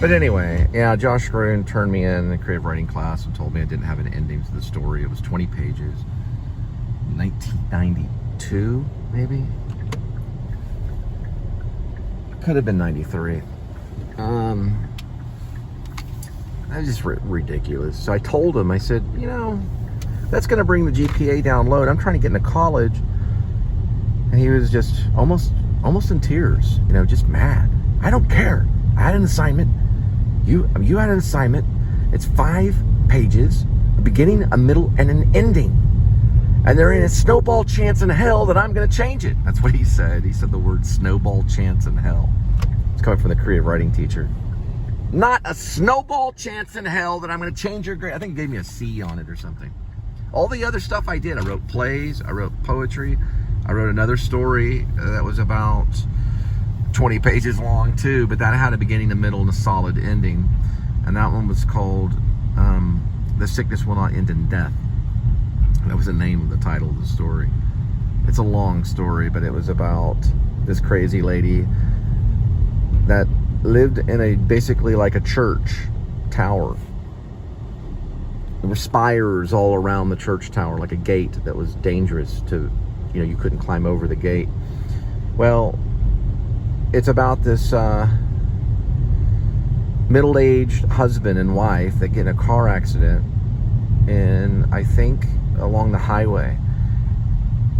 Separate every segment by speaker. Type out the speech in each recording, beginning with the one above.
Speaker 1: But anyway, yeah, Josh Gruen turned me in a creative writing class and told me I didn't have an ending to the story. It was 20 pages. 1992, maybe? Could have been 93. That was just ridiculous. So I told him, I said, you know, that's going to bring the GPA down low. I'm trying to get into college. And he was just almost in tears, you know, just mad. I don't care. I had an assignment. You had an assignment. It's 5 pages, a beginning, a middle, and an ending. And there ain't a snowball chance in hell that I'm going to change it. That's what he said. He said the word snowball chance in hell. It's coming from the creative writing teacher. Not a snowball chance in hell that I'm going to change your grade. I think he gave me a C on it or something. All the other stuff I did, I wrote plays, I wrote poetry, I wrote another story that was about 20 pages long too, but that had a beginning, a middle, and a solid ending. And that one was called The Sickness Will Not End in Death. That was the name of the title of the story. It's a long story, but it was about this crazy lady that lived in basically like a church tower. There were spires all around the church tower, like a gate that was dangerous to, you know, you couldn't climb over the gate. Well, it's about this middle-aged husband and wife that get in a car accident in, I think, along the highway.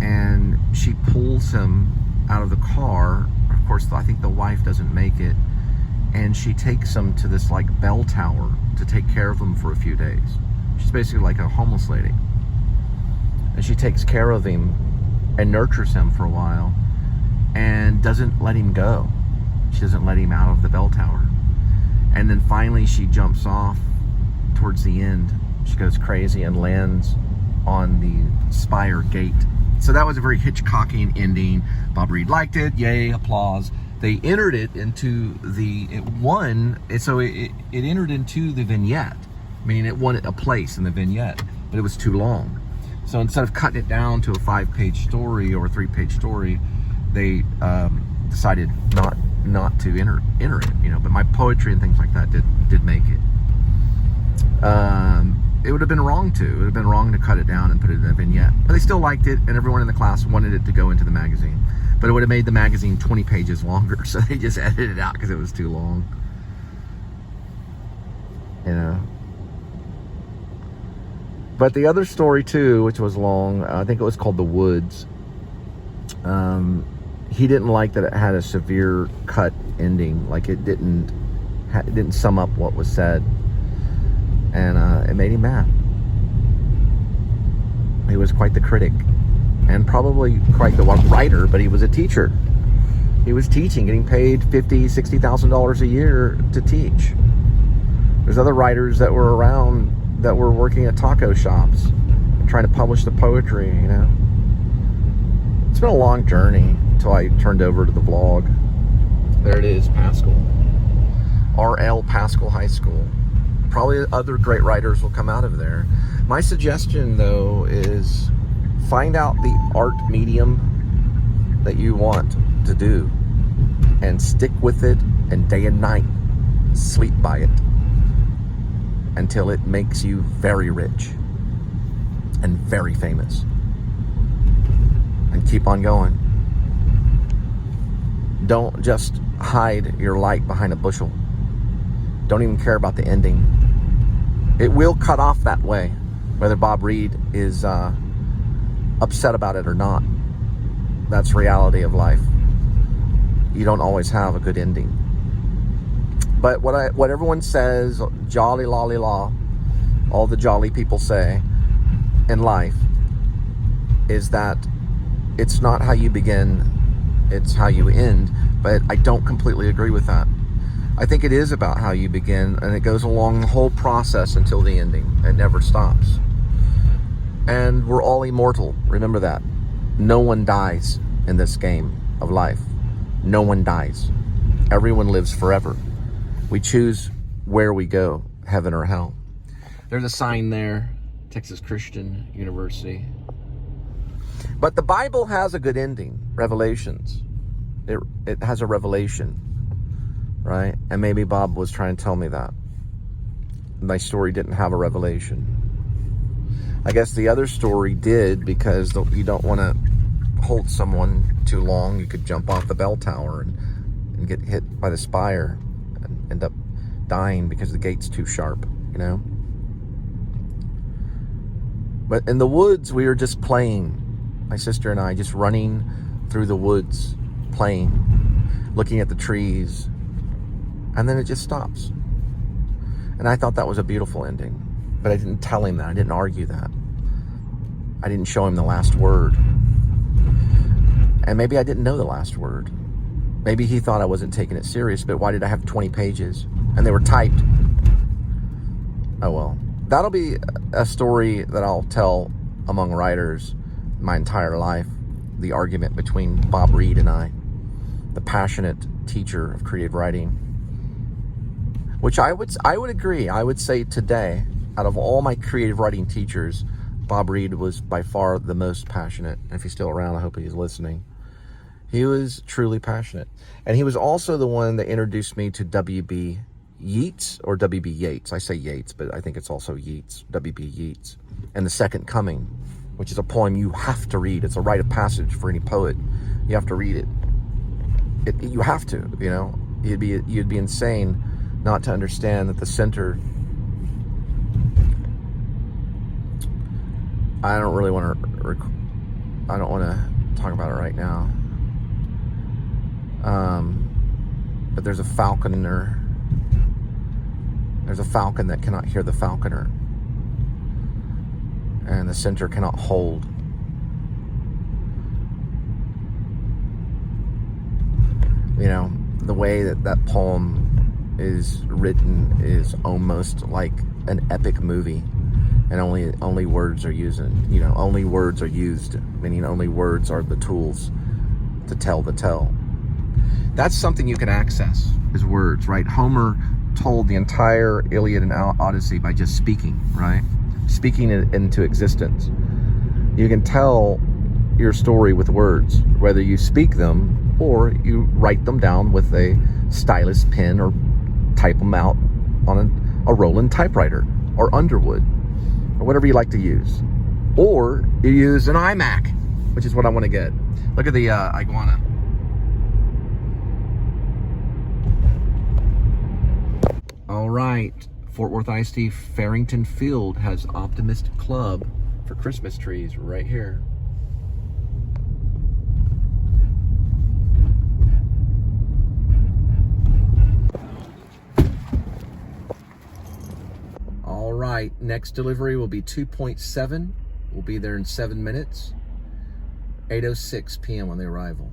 Speaker 1: And she pulls him out of the car. Of course, I think the wife doesn't make it. And she takes him to this like bell tower to take care of him for a few days. She's basically like a homeless lady. And she takes care of him and nurtures him for a while and doesn't let him go. She doesn't let him out of the bell tower. And then finally she jumps off towards the end. She goes crazy and lands on the spire gate. So that was a very Hitchcockian ending. Bob Reed liked it. Yay, applause. They entered it into it entered into the vignette, meaning it won a place in the vignette, but it was too long. So instead of cutting it down to a 5-page story or a 3-page story, they decided not to enter it, you know. But my poetry and things like that did make it. It would have been wrong to. It would have been wrong to cut it down and put it in a vignette. But they still liked it, and everyone in the class wanted it to go into the magazine. But it would have made the magazine 20 pages longer, so they just edited it out because it was too long. You know. But the other story too, which was long, I think it was called The Woods. He didn't like that it had a severe cut ending, like it didn't sum up what was said, and it made him mad. He was quite the critic, and probably quite the writer, but he was a teacher. He was teaching, getting paid $50,000, $60,000 a year to teach. There's other writers that were around that were working at taco shops and trying to publish the poetry, you know. It's been a long journey until I turned over to the vlog. There it is, Paschal. R.L. Paschal High School. Probably other great writers will come out of there. My suggestion, though, is find out the art medium that you want to do and stick with it, and day and night sleep by it until it makes you very rich and very famous, and keep on going. Don't just hide your light behind a bushel. Don't even care about the ending. It will cut off that way, whether Bob Reed is upset about it or not. That's reality of life. You don't always have a good ending. But what everyone says, jolly lolly law, all the jolly people say in life, is that it's not how you begin, it's how you end. But I don't completely agree with that. I think it is about how you begin, and it goes along the whole process until the ending. It never stops. And we're all immortal. Remember that. No one dies in this game of life. No one dies. Everyone lives forever. We choose where we go, heaven or hell. There's a sign there, Texas Christian University. But the Bible has a good ending, Revelations. It has a revelation. right? And maybe Bob was trying to tell me that my story didn't have a revelation. I guess the other story did, because you don't want to hold someone too long. You could jump off the bell tower and get hit by the spire and end up dying because the gate's too sharp, you know? But in the woods, we were just playing. My sister and I just running through the woods, playing, looking at the trees, and then it just stops. And I thought that was a beautiful ending, but I didn't tell him that. I didn't argue that. I didn't show him the last word. And maybe I didn't know the last word. Maybe he thought I wasn't taking it serious, but why did I have 20 pages? And they were typed. Oh well. That'll be a story that I'll tell among writers my entire life. The argument between Bob Reed and I, the passionate teacher of creative writing. Which I would agree. I would say today, out of all my creative writing teachers, Bob Reed was by far the most passionate. And if he's still around, I hope he's listening. He was truly passionate. And he was also the one that introduced me to W.B. Yeats, or W.B. Yeats. I say Yeats, but I think it's also Yeats, W.B. Yeats. And The Second Coming, which is a poem you have to read. It's a rite of passage for any poet. You have to read it. You have to, you know. You'd be insane not to understand that the center... I don't really want to... I don't want to talk about it right now. But there's a falconer. There's a falcon that cannot hear the falconer. And the center cannot hold. You know, the way that poem is written is almost like an epic movie. And only words are used. You know, only words are used. Meaning only words are the tools to tell the tale. That's something you can access, is words, right? Homer told the entire Iliad and Odyssey by just speaking, right? Speaking it into existence. You can tell your story with words, whether you speak them or you write them down with a stylus pen or type them out on a Roland typewriter or Underwood or whatever you like to use. Or you use an iMac, which is what I want to get. Look at the iguana. All right, Fort Worth ISD Farrington Field has Optimist Club for Christmas trees right here. All right, next delivery will be 2.7. We'll be there in 7 minutes. 8:06 p.m. on the arrival.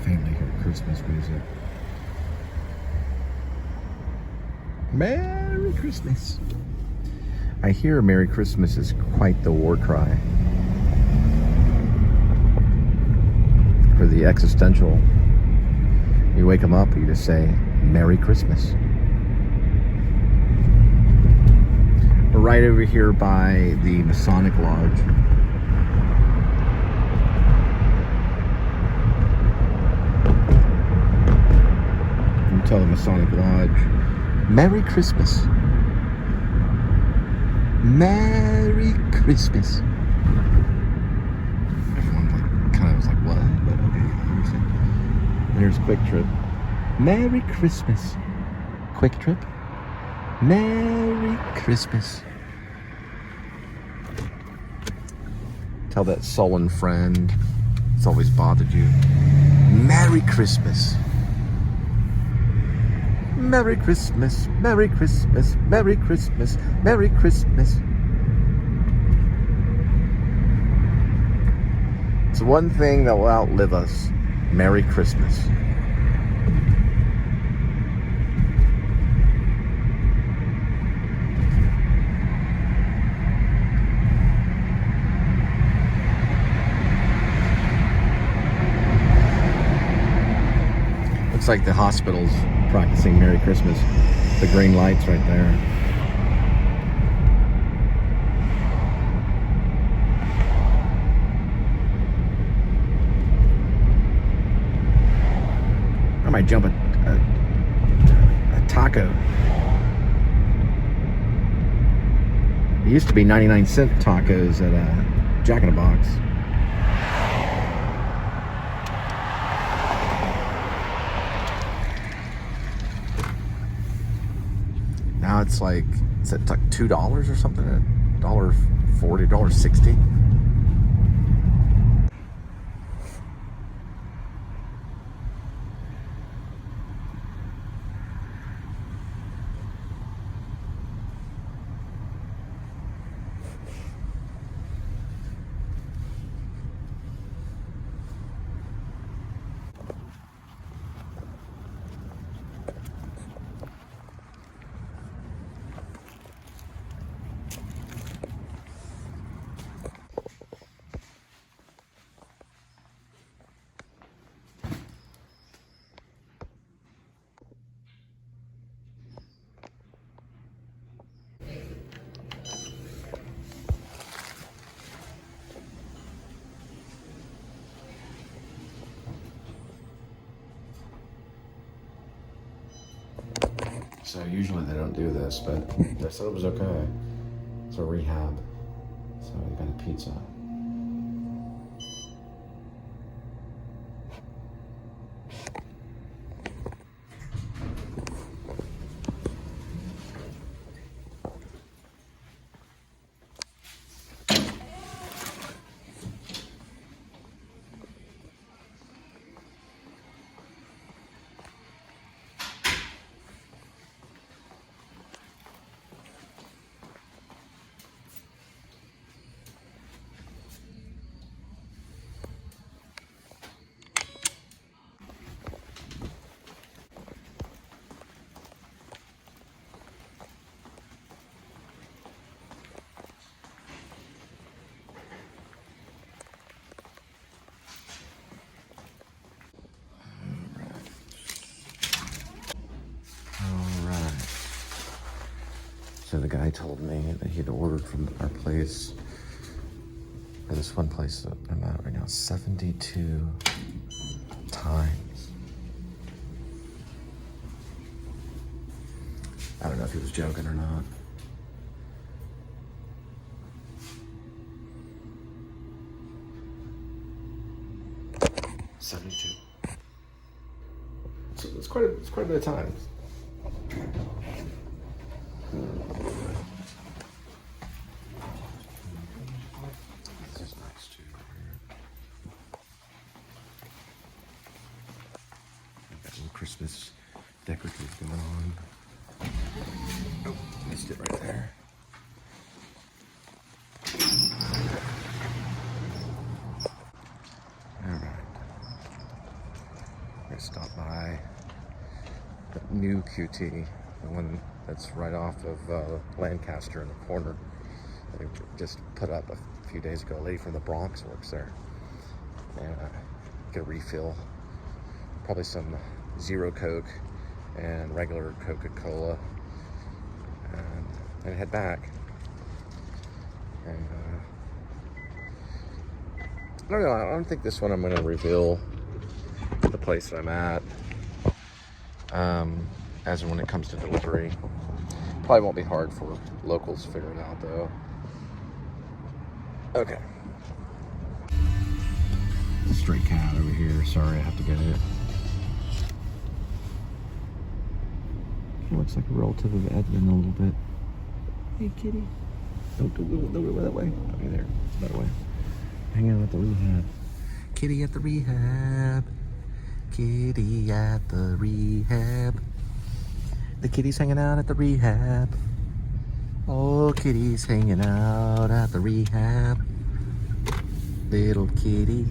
Speaker 1: Family hear Christmas music. Merry Christmas. I hear Merry Christmas is quite the war cry for the existential. You wake them up, you just say Merry Christmas. We're right over here by the Masonic Lodge. Tell the Masonic Lodge, Merry Christmas. Merry Christmas. Everyone kind of was like, what? But okay, I understand. And here's Quick Trip. Merry Christmas. Quick Trip. Merry Christmas. Tell that sullen friend it's always bothered you. Merry Christmas. Merry Christmas. Merry Christmas. Merry Christmas. Merry Christmas. It's one thing that will outlive us. Merry Christmas. Looks like the hospital's practicing Merry Christmas. The green lights right there. I might jump a taco. It used to be 99-cent tacos at Jack in the Box. Now it's like, it's like $2 or something, $1.40, $1.60. So usually they don't do this, but they said it was okay. It's a rehab. So we got a pizza. So the guy told me that he'd ordered from our place, or this one place that I'm at right now, 72 times. I don't know if he was joking or not. So it's quite a bit of times. This is nice too. Got some Christmas decorative going on. Oh, missed it right there. Stop by the new QT, the one that's right off of Lancaster in the corner. They just put up a few days ago. A lady from the Bronx works there, and get a refill, probably some Zero Coke and regular Coca-Cola, and then head back. And I don't know. I don't think this one I'm going to reveal the place that I'm at, as when it comes to delivery. Probably won't be hard for locals to figure it out, though. Okay. A stray cat over here. Sorry, I have to get it. He looks like a relative of Edmund a little bit. Hey, kitty. Don't go that way. Okay, there. It's that way. Hang out at the rehab. Kitty at the rehab. Kitty at the rehab. The kitty's hanging out at the rehab. Oh, kitty's hanging out at the rehab. Little kitty.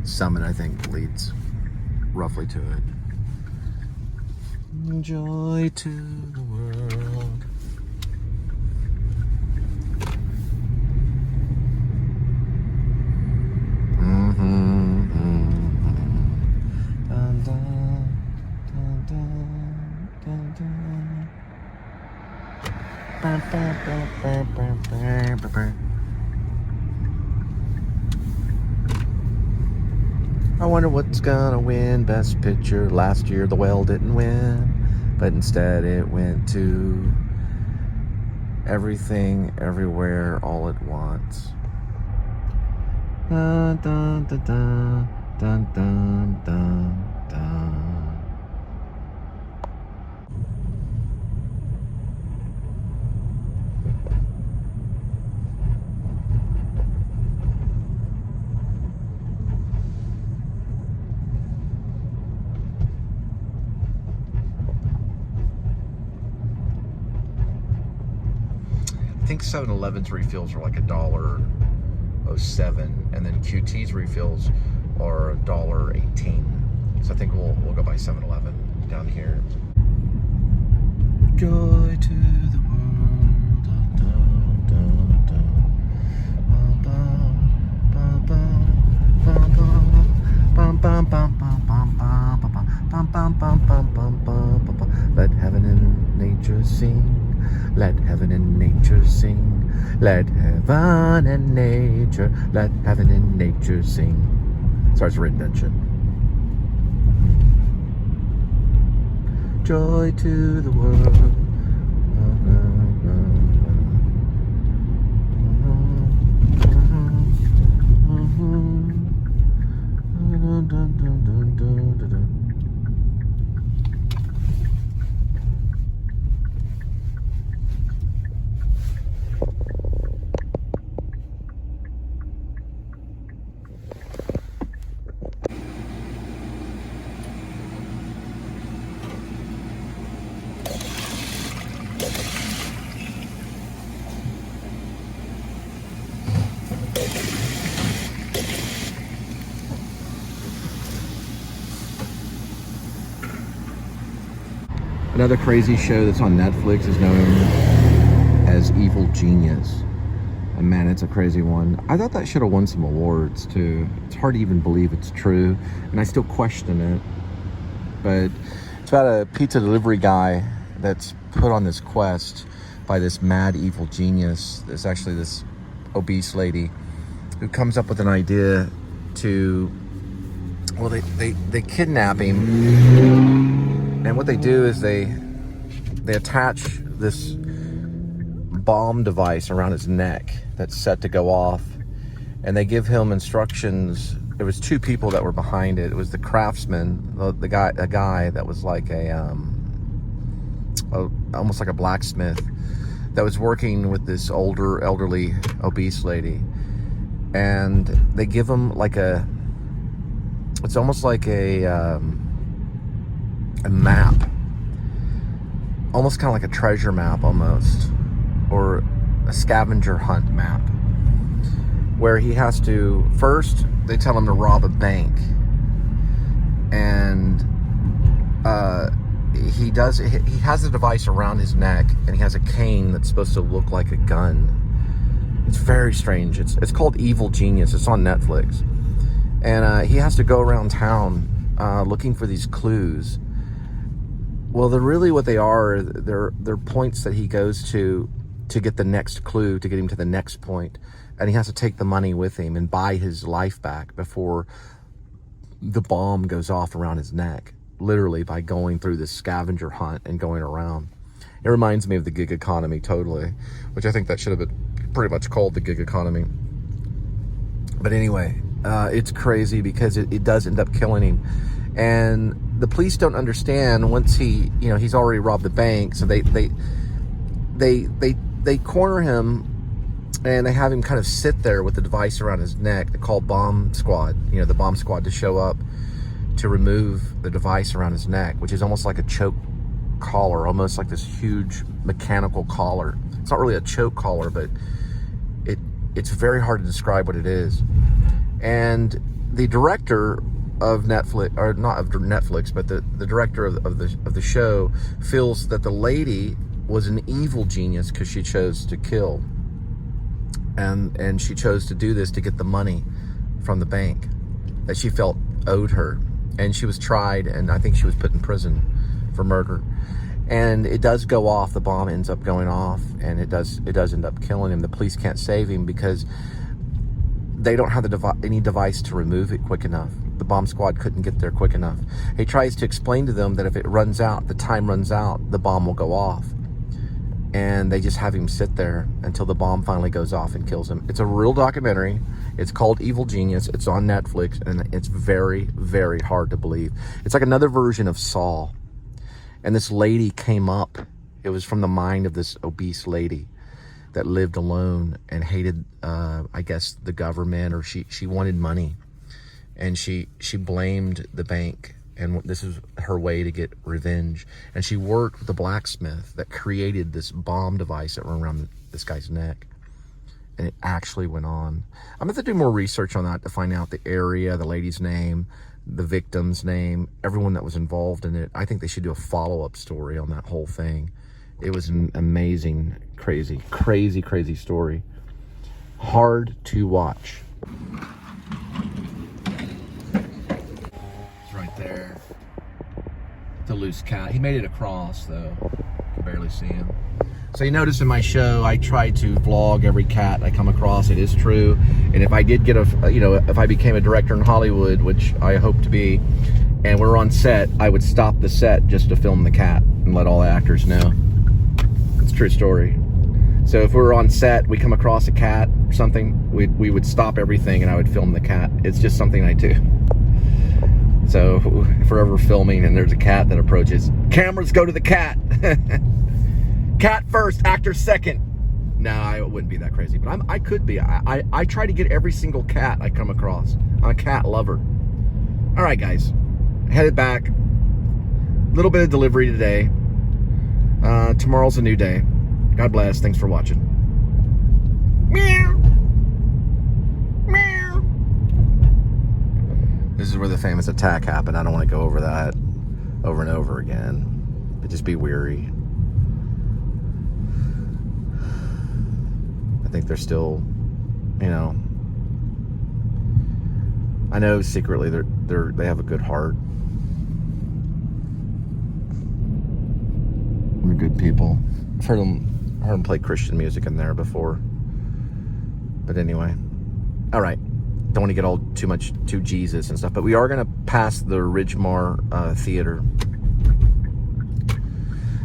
Speaker 1: Summit, I think, leads roughly to it. Joy to the world. Dun, dun, dun, dun, dun, dun. Bum, bum, bum, bum, bum, bum, bum, bum. I wonder what's gonna win Best Picture. Last year the Whale didn't win, but instead it went to Everything, Everywhere, All at Once. Dun, dun, dun, dun, dun, dun, dun, dun. I think 7-Eleven's refills are like $1.07, and then QT's refills are $1.18. So I think we'll go by 7-Eleven down here. Joy to the world. Dun, dun, dun, dun. Bum, bum, bum, bum, bum, bum, bum, bum, bum, bum, bum, bum, bum, bum, bum, bum. Let heaven and nature sing. Let heaven and nature sing. Let heaven and nature. Let heaven and nature sing. Sorry, it's a redemption. Joy to the world. Another crazy show that's on Netflix is known as Evil Genius. And man, it's a crazy one. I thought that should have won some awards too. It's hard to even believe it's true, and I still question it. But it's about a pizza delivery guy that's put on this quest by this mad evil genius. There's actually this obese lady who comes up with an idea to, well, they kidnap him. And what they do is they attach this bomb device around his neck that's set to go off, and they give him instructions. There was two people that were behind it. It was the craftsman, a guy that was like almost like a blacksmith that was working with this elderly obese lady, and they give him like it's almost like a map, almost kind of like a treasure map almost, or a scavenger hunt map, where he has to, first they tell him to rob a bank, and he has a device around his neck, and he has a cane that's supposed to look like a gun. It's very strange. It's called Evil Genius. It's on Netflix, and he has to go around town looking for these clues. Well, they're points that he goes to get the next clue, to get him to the next point. And he has to take the money with him and buy his life back before the bomb goes off around his neck. literally by going through this scavenger hunt and going around. It reminds me of the gig economy totally, which I think that should have been pretty much called the gig economy. But anyway, it's crazy because it does end up killing him. And the police don't understand once he's already robbed the bank. So they corner him and they have him kind of sit there with the device around his neck. They call bomb squad, the bomb squad to show up to remove the device around his neck, which is almost like a choke collar, almost like this huge mechanical collar. It's not really a choke collar, but it's very hard to describe what it is. And the director of Netflix, or not of Netflix, but the director of the show feels that the lady was an evil genius because she chose to kill, and she chose to do this to get the money from the bank that she felt owed her. And she was tried, and I think she was put in prison for murder. And it does go off. The bomb ends up going off, and it does end up killing him. The police can't save him because they don't have any device to remove it quick enough. The bomb squad couldn't get there quick enough. He tries to explain to them that if it runs out, the time runs out, the bomb will go off. And they just have him sit there until the bomb finally goes off and kills him. It's a real documentary. It's called Evil Genius. It's on Netflix, and it's very, very hard to believe. It's like another version of Saw. And this lady came up. It was from the mind of this obese lady that lived alone and hated, I guess, the government, or she wanted money. And she blamed the bank, and this is her way to get revenge. And she worked with the blacksmith that created this bomb device that went around this guy's neck. And it actually went on. I'm going to do more research on that to find out the area, the lady's name, the victim's name, everyone that was involved in it. I think they should do a follow-up story on that whole thing. It was an amazing, crazy, crazy, crazy story. Hard to watch. It's right there. The loose cat. He made it across, though. You can barely see him. So you notice in my show, I try to vlog every cat I come across. It is true. And if I did get if I became a director in Hollywood, which I hope to be, and we're on set, I would stop the set just to film the cat and let all the actors know. It's a true story. So if we were on set, we come across a cat or something, we would stop everything and I would film the cat. It's just something I do. So if we're ever filming and there's a cat that approaches, cameras go to the cat. Cat first, actor second. No, I wouldn't be that crazy, but I could be. I try to get every single cat I come across. I'm a cat lover. All right, guys, headed back. Little bit of delivery today. Tomorrow's a new day. God bless. Thanks for watching. Meow. Meow. This is where the famous attack happened. I don't want to go over that over and over again. It'd just be weary. I think they're still, I know secretly they have a good heart. They're good people. I've heard them play Christian music in there before. But anyway, all right. Don't want to get all too Jesus and stuff, but we are going to pass the Ridgemar Theater.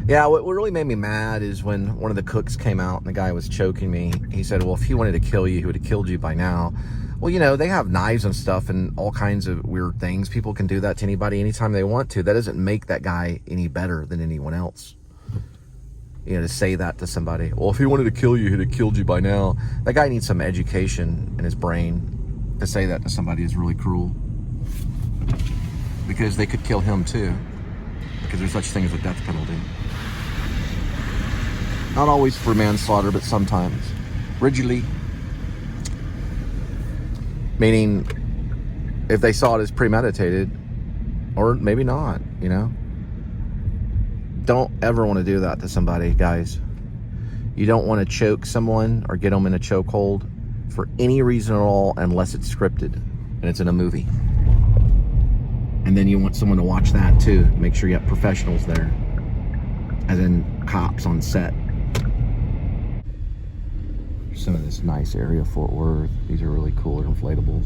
Speaker 1: Yeah, what really made me mad is when one of the cooks came out and the guy was choking me. He said, well, if he wanted to kill you, he would have killed you by now. Well, they have knives and stuff and all kinds of weird things. People can do that to anybody anytime they want to. That doesn't make that guy any better than anyone else. To say that to somebody. Well, if he wanted to kill you, he'd have killed you by now. That guy needs some education in his brain. To say that to somebody is really cruel. Because they could kill him too. Because there's such thing as a death penalty. Not always for manslaughter, but sometimes. Rigidly. Meaning, if they saw it as premeditated, or maybe not, Don't ever want to do that to somebody, guys. You don't want to choke someone or get them in a chokehold for any reason at all unless it's scripted and it's in a movie. And then you want someone to watch that too. Make sure you have professionals there. As in cops on set. Some of this nice area of Fort Worth. These are really cool inflatables.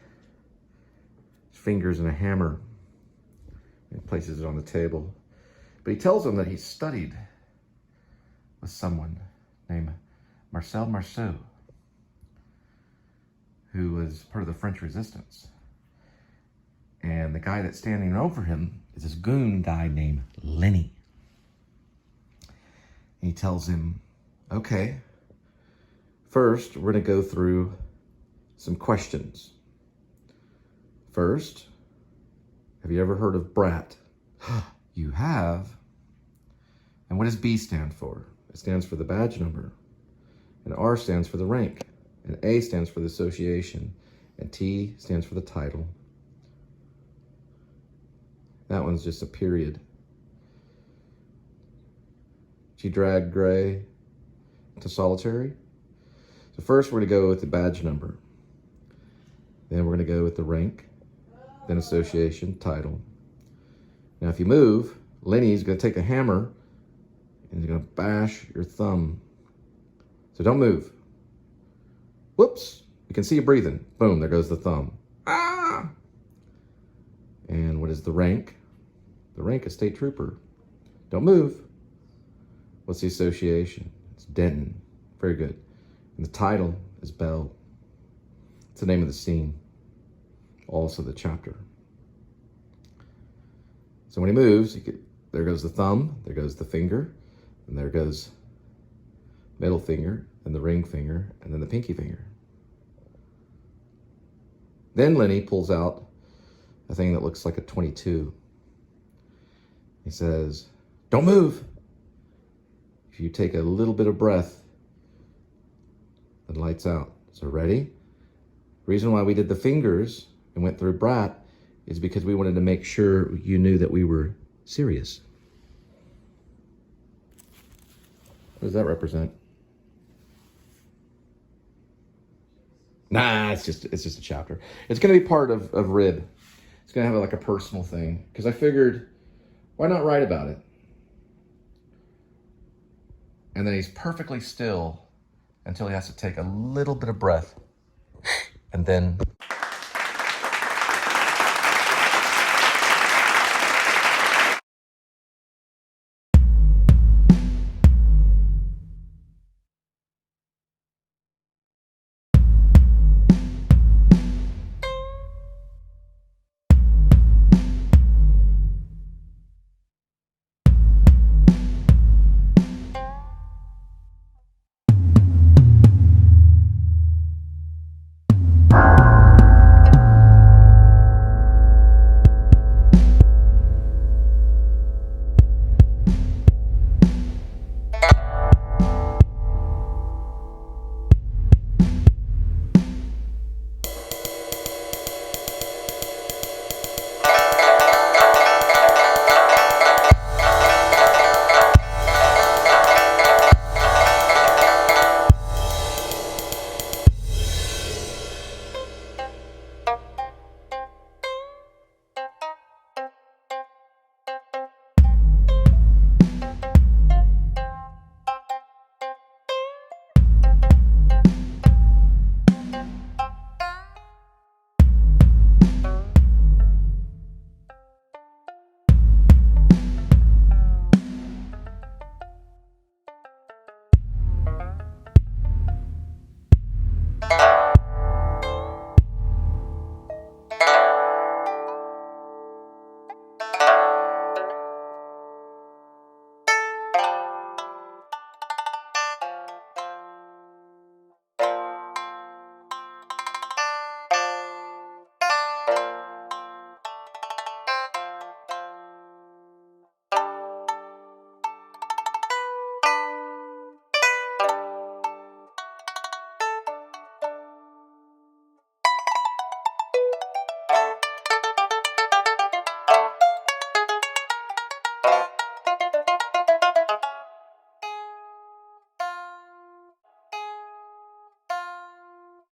Speaker 1: fingers and a hammer and places it on the table. But he tells them that he studied with someone named Marcel Marceau, who was part of the French Resistance. And the guy that's standing over him is this goon guy named Lenny. And he tells him, okay, first we're going to go through some questions. First, have you ever heard of brat? You have. And what does B stand for? It stands for the badge number. And R stands for the rank. And A stands for the association. And T stands for the title. That one's just a period. She dragged Gray to solitary. So first we're going to go with the badge number. Then we're going to go with the rank. Then association, title. Now if you move, Lenny's going to take a hammer and he's going to bash your thumb. So don't move. Whoops. You can see you breathing. Boom, there goes the thumb. Ah! And what is the rank? The rank is state trooper. Don't move. What's the association? It's Denton. Very good. And the title is Bell. It's the name of the scene. Also the chapter. So when he moves, there goes the thumb, there goes the finger, and there goes middle finger, and the ring finger, and then the pinky finger. Then Lenny pulls out a thing that looks like a 22. He says, don't move. If you take a little bit of breath, the light's out. So ready? Reason why we did the fingers and went through brat is because we wanted to make sure you knew that we were serious. What does that represent? Nah, it's just a chapter. It's going to be part of Rib. It's going to have like a personal thing. Because I figured, why not write about it? And then he's perfectly still until he has to take a little bit of breath. And then...